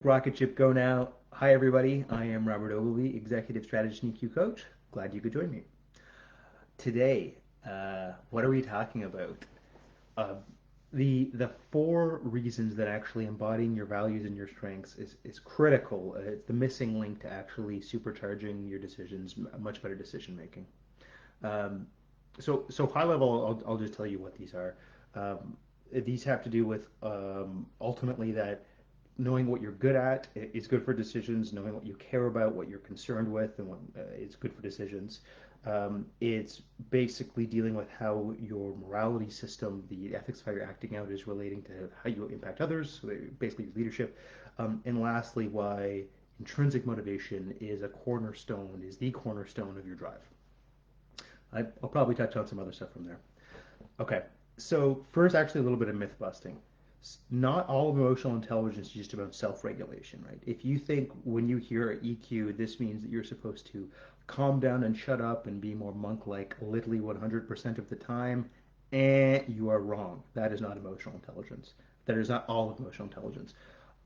Rocket ship go now. Hi, everybody. I am Robert Ogilvy, Executive Strategist and EQ Coach. Glad you could join me. Today, what are we talking about? Uh, the four reasons that actually embodying your values and your strengths is critical. It's the missing link to actually supercharging your decisions, much better decision making. Um, so high level, I'll just tell you what these are. Um, these have to do with ultimately that knowing what you're good at is good for decisions. Knowing what you care about, what you're concerned with, and what is good for decisions. It's basically dealing with how your morality system, the ethics of how you're acting out, is relating to how you impact others, so basically leadership. And lastly, why intrinsic motivation is the cornerstone of your drive. I'll probably touch on some other stuff from there. Okay, so first, actually, a little bit of myth busting. Not all of emotional intelligence is just about self-regulation, right? If you think when you hear EQ, this means that you're supposed to calm down and shut up and be more monk-like literally 100% of the time, you are wrong. That is not emotional intelligence. That is not all of emotional intelligence.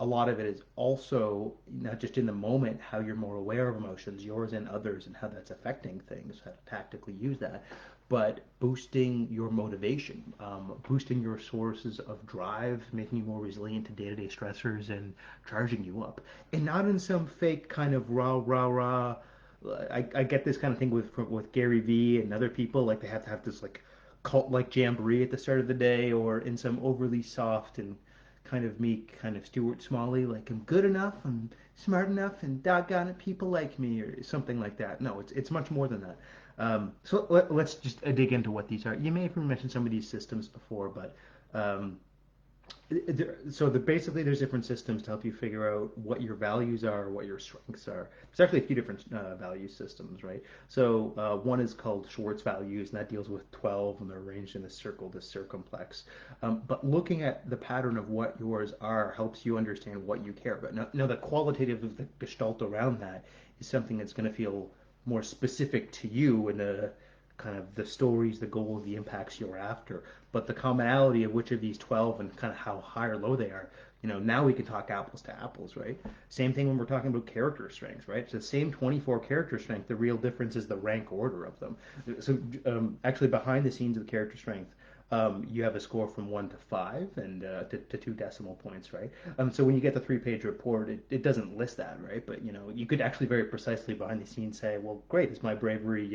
A lot of it is also not just in the moment how you're more aware of emotions, yours and others, and how that's affecting things, how to tactically use that, but boosting your motivation, boosting your sources of drive, making you more resilient to day-to-day stressors, and charging you up. And not in some fake kind of rah rah rah. I get this kind of thing with Gary Vee and other people, like they have to have this like cult like jamboree at the start of the day, or in some overly soft and kind of meek, kind of Stuart Smalley, like I'm good enough, I'm smart enough, and doggone it, people like me, or something like that. No, it's much more than that. So us just dig into what these are. You may have mentioned some of these systems before, but um, basically there's different systems to help you figure out what your values are, what your strengths are. There's actually a few different value systems, right? So one is called Schwartz values, and that deals with 12, and they're arranged in a circle, this circumplex. But looking at the pattern of what yours are helps you understand what you care about. Now the qualitative of the gestalt around that is something that's going to feel more specific to you in the kind of the stories, the goals, the impacts you're after. But the commonality of which of these 12 and kind of how high or low they are, now we can talk apples to apples, right? Same thing when we're talking about character strengths, right? It's the same 24 character strength. The real difference is the rank order of them. So actually behind the scenes of the character strength, you have a score from 1 to 5 and to 2 decimal points, right? So when you get the 3-page report, it doesn't list that, right? But you could actually very precisely behind the scenes say, well, great, is my bravery,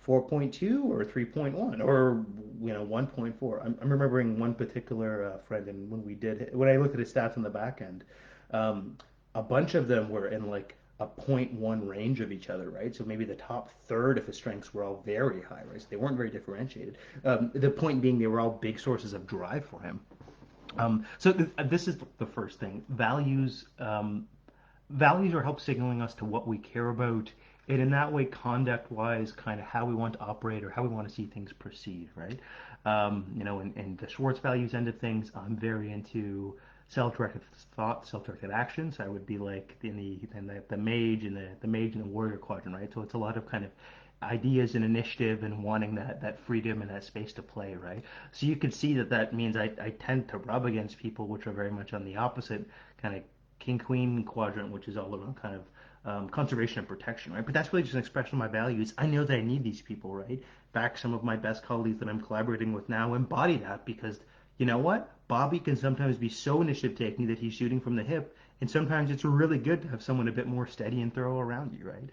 4.2 or 3.1 or 1.4. I'm remembering one particular friend, and when I looked at his stats on the back end, um, a bunch of them were in like a zero point 0.1 range of each other, right? So maybe the top third of his strengths were all very high, right? So they weren't very differentiated. The point being, they were all big sources of drive for him. This is the first thing. Values are help signaling us to what we care about, and in that way, conduct-wise, kind of how we want to operate or how we want to see things proceed, right? In the Schwartz values end of things, I'm very into self-directed thought, self-directed actions. I would be like in the mage and the mage and the warrior quadrant, right? So it's a lot of kind of ideas and initiative and wanting that freedom and that space to play, right? So you can see that means I tend to rub against people which are very much on the opposite kind of king queen quadrant, which is all around kind of conservation and protection, right? But that's really just an expression of my values. I know that I need these people, right? In fact, some of my best colleagues that I'm collaborating with now embody that because you know what? Bobby can sometimes be so initiative taking that he's shooting from the hip, and sometimes it's really good to have someone a bit more steady and thorough around you, right?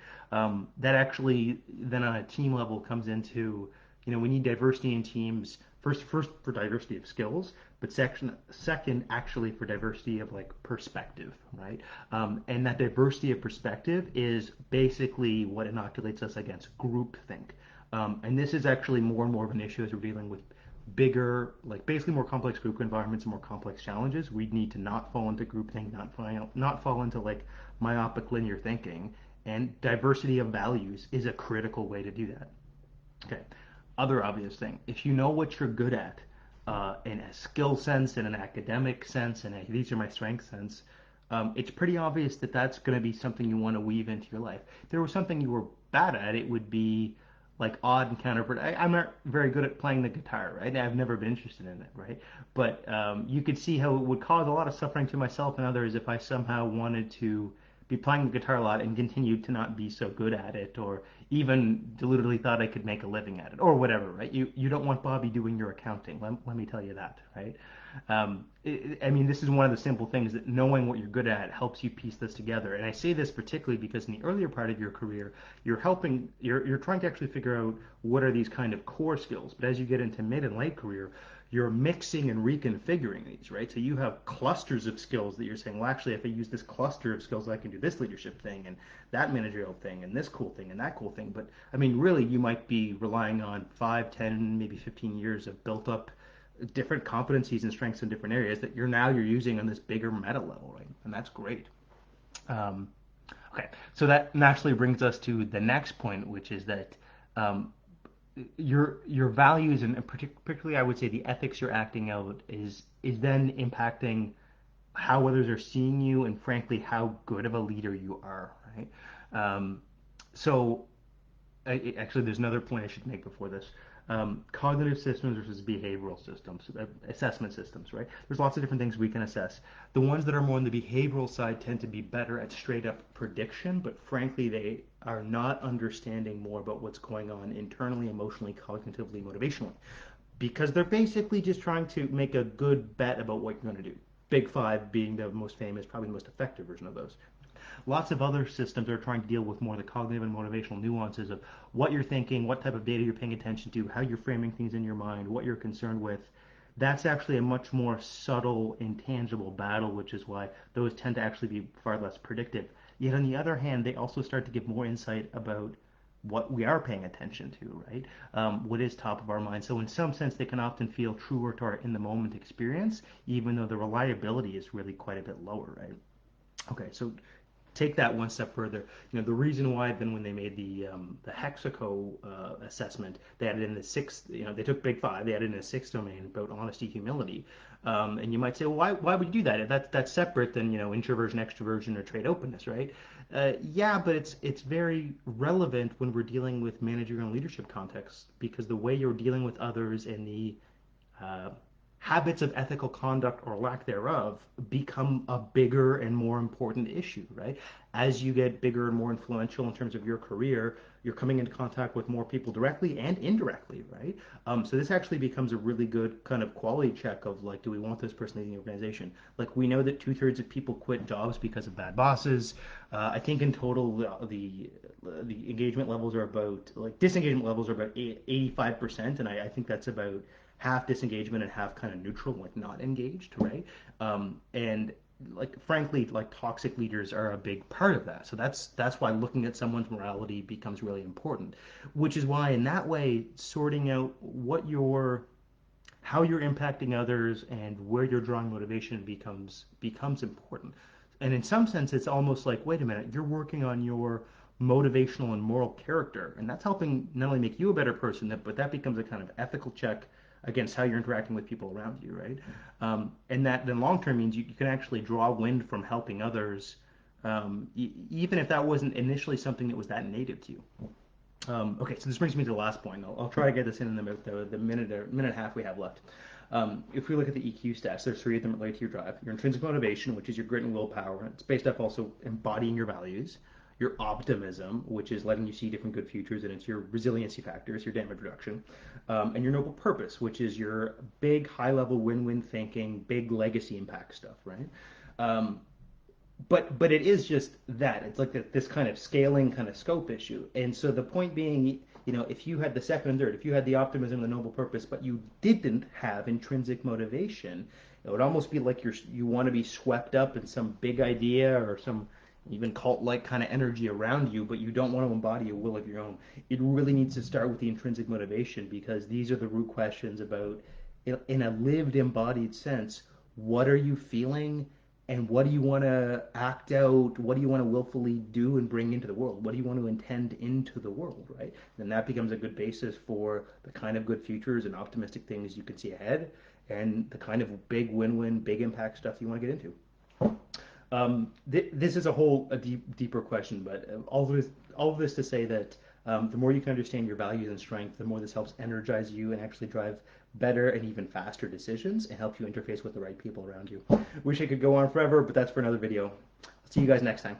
That actually then on a team level comes into, we need diversity in teams. First for diversity of skills, but second actually for diversity of like perspective, right? And that diversity of perspective is basically what inoculates us against groupthink. And this is actually more and more of an issue as we're dealing with bigger, like basically more complex group environments and more complex challenges. We need to not fall into groupthink, not fall into like myopic linear thinking, and diversity of values is a critical way to do that. Okay. Other obvious thing, if you know what you're good at in a skill sense, in an academic sense, and these are my strength sense, it's pretty obvious that that's going to be something you want to weave into your life. If there was something you were bad at, it would be like odd and counterproductive. I'm not very good at playing the guitar, right? I've never been interested in it, right? But you could see how it would cause a lot of suffering to myself and others if I somehow wanted to be playing the guitar a lot and continued to not be so good at it, or even deludedly thought I could make a living at it, or whatever, right? You don't want Bobby doing your accounting. Let me tell you that, right? I mean, this is one of the simple things that knowing what you're good at helps you piece this together. And I say this particularly because in the earlier part of your career, you're trying to actually figure out what are these kind of core skills. But as you get into mid and late career, you're mixing and reconfiguring these, right? So you have clusters of skills that you're saying, well, actually, if I use this cluster of skills, I can do this leadership thing and that managerial thing and this cool thing and that cool thing. But I mean, really, you might be relying on 5, 10, maybe 15 years of built up different competencies and strengths in different areas that you're using on this bigger meta level, right? And that's great. Um, okay, so that naturally brings us to the next point, which is that um, your values and particularly I would say the ethics you're acting out is then impacting how others are seeing you and frankly how good of a leader you are, right? Um, so actually, there's another point I should make before this. Cognitive systems versus behavioral systems, assessment systems, right? There's lots of different things we can assess. The ones that are more on the behavioral side tend to be better at straight up prediction, but frankly, they are not understanding more about what's going on internally, emotionally, cognitively, motivationally, because they're basically just trying to make a good bet about what you're going to do. Big Five being the most famous, probably the most effective version of those. Lots of other systems are trying to deal with more of the cognitive and motivational nuances of what you're thinking, what type of data you're paying attention to, how you're framing things in your mind, what you're concerned with. That's actually a much more subtle, intangible battle, which is why those tend to actually be far less predictive. Yet on the other hand, they also start to give more insight about what we are paying attention to, right? What is top of our mind. So in some sense, they can often feel truer to our in the moment experience, even though the reliability is really quite a bit lower, right? Okay, so take that one step further. The reason why then when they made the Hexaco assessment, they added in the sixth. They took Big Five, they added in a sixth domain about honesty, humility. And you might say, well, why would you do that? That's separate than introversion, extroversion, or trait openness, right? Yeah, but it's very relevant when we're dealing with managerial and leadership contexts because the way you're dealing with others and the uh, habits of ethical conduct or lack thereof become a bigger and more important issue, right? As you get bigger and more influential in terms of your career, you're coming into contact with more people directly and indirectly, right? So this actually becomes a really good kind of quality check of like, do we want this person leading the organization? Like we know that 2/3 of people quit jobs because of bad bosses. I think in total the engagement levels are about like disengagement levels are about 85%, and I think that's about half disengagement and half kind of neutral, like not engaged, right? And like frankly, like toxic leaders are a big part of that. So that's why looking at someone's morality becomes really important. Which is why in that way, sorting out how you're impacting others and where you're drawing motivation becomes important. And in some sense, it's almost like, wait a minute, you're working on your motivational and moral character, and that's helping not only make you a better person, but that becomes a kind of ethical check against how you're interacting with people around you, right? And that then long term means you can actually draw wind from helping others, even if that wasn't initially something that was that native to you. Okay, so this brings me to the last point. I'll try to get this in about the minute and a half we have left. If we look at the EQ stats, there's three of them related to your drive. Your intrinsic motivation, which is your grit and willpower. It's based off also embodying your values. Your optimism, which is letting you see different good futures, and it's your resiliency factors, your damage reduction. And your noble purpose, which is your big high-level win-win thinking, big legacy impact stuff, right? Um, but it is just that it's like this kind of scaling kind of scope issue, and so the point being, if you had the second and third, if you had the optimism and the noble purpose but you didn't have intrinsic motivation, it would almost be like you want to be swept up in some big idea or some even cult-like kind of energy around you, but you don't want to embody a will of your own. It really needs to start with the intrinsic motivation because these are the root questions about, in a lived embodied sense, what are you feeling and what do you want to act out? What do you want to willfully do and bring into the world? What do you want to intend into the world, right? And that becomes a good basis for the kind of good futures and optimistic things you can see ahead and the kind of big win-win, big impact stuff you want to get into. This is a deeper question, but all of this to say that The more you can understand your values and strengths, the more this helps energize you and actually drive better and even faster decisions and help you interface with the right people around you. Wish I could go on forever, but that's for another video. I'll see you guys next time.